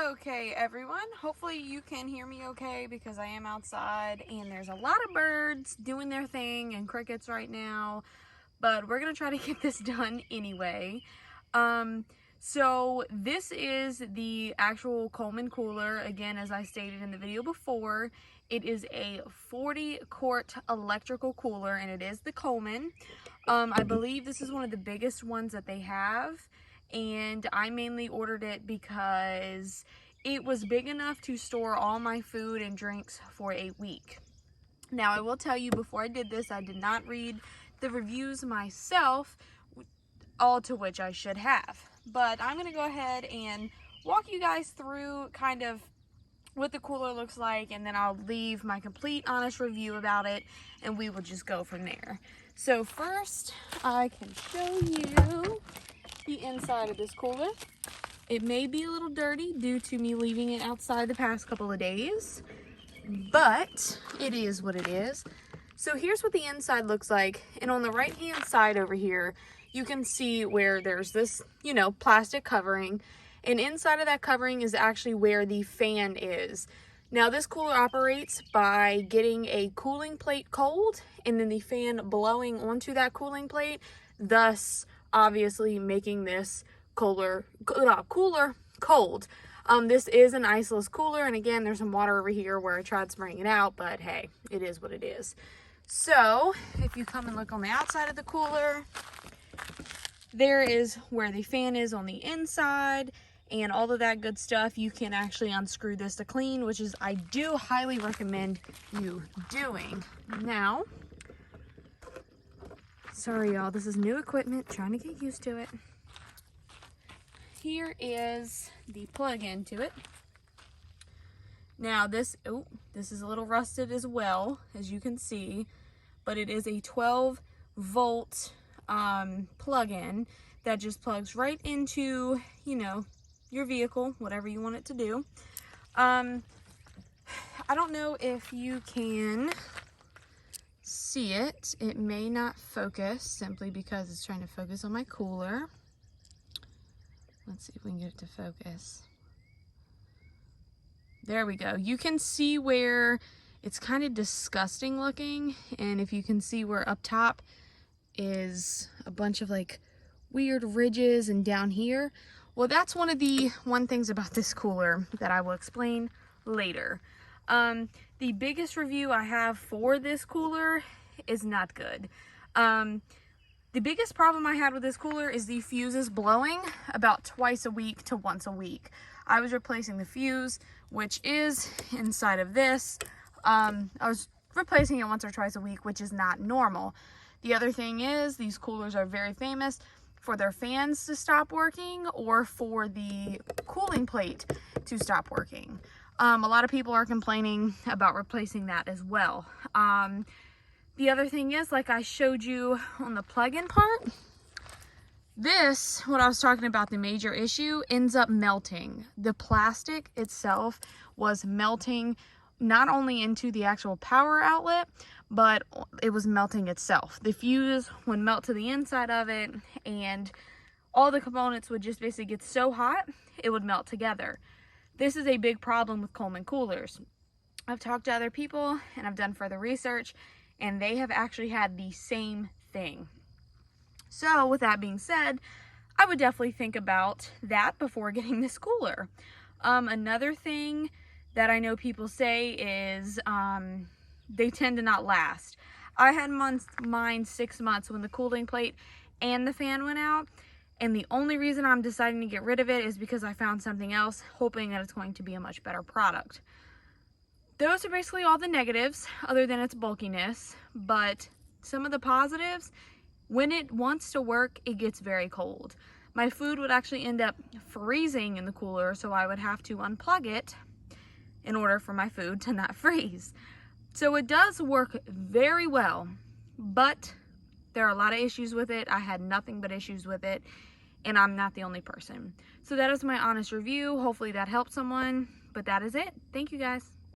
Okay, everyone, hopefully you can hear me okay because I am outside and there's a lot of birds doing their thing and crickets right now, but we're gonna try to get this done anyway. So this is the actual Coleman cooler. Again, as I stated in the video before, it is a 40 quart electrical cooler and it is the Coleman. I believe this is one of the biggest ones that they have, and I mainly ordered it because it was big enough to store all my food and drinks for a week. Now, I will tell you, before I did this, I did not read the reviews myself, all to which I should have. But I'm gonna go ahead and walk you guys through kind of what the cooler looks like, and then I'll leave my complete honest review about it and we will just go from there. So first, I can show you the inside of this cooler. It may be a little dirty due to me leaving it outside the past couple of days, but it is what it is. So here's what the inside looks like, and on the right hand side over here you can see where there's this, plastic covering, and inside of that covering is actually where the fan is. Now, this cooler operates by getting a cooling plate cold and then the fan blowing onto that cooling plate, thus obviously making this cooler cold. This is an iceless cooler, and again, there's some water over here where I tried spraying it out, but hey, it is what it is. So if you come and look on the outside of the cooler, there is where the fan is on the inside and all of that good stuff. You can actually unscrew this to clean, which is I do highly recommend you doing. Now, sorry y'all, this is new equipment, trying to get used to it. Here is the plug into it. Now this is a little rusted as well, as you can see, but it is a 12 volt plug-in that just plugs right into, your vehicle, whatever you want it to do. I don't know if you can see it. It may not focus simply because it's trying to focus on my cooler. Let's see if we can get it to focus. There we go. You can see where it's kind of disgusting looking, and if you can see where up top is a bunch of like weird ridges, and down here, well, that's one of the things about this cooler that I will explain later. The biggest review I have for this cooler is not good. The biggest problem I had with this cooler is the fuses blowing about twice a week to once a week. I was replacing the fuse, which is inside of this. I was replacing it once or twice a week, which is not normal. The other thing is, these coolers are very famous for their fans to stop working or for the cooling plate to stop working. A lot of people are complaining about replacing that as well. The other thing is, like I showed you on the plug-in part, this, what I was talking about, the major issue, ends up melting. The plastic itself was melting not only into the actual power outlet, but it was melting itself. The fuse would melt to the inside of it, and all the components would just basically get so hot, it would melt together. This is a big problem with Coleman coolers. I've talked to other people and I've done further research, and they have actually had the same thing. So with that being said, I would definitely think about that before getting this cooler. Another thing that I know people say is they tend to not last. I had mine 6 months when the cooling plate and the fan went out, and the only reason I'm deciding to get rid of it is because I found something else, hoping that it's going to be a much better product. Those are basically all the negatives, other than its bulkiness, but some of the positives, when it wants to work, it gets very cold. My food would actually end up freezing in the cooler, so I would have to unplug it in order for my food to not freeze. So it does work very well, but there are a lot of issues with it. I had nothing but issues with it, and I'm not the only person. So that is my honest review. Hopefully that helped someone, but that is it. Thank you guys.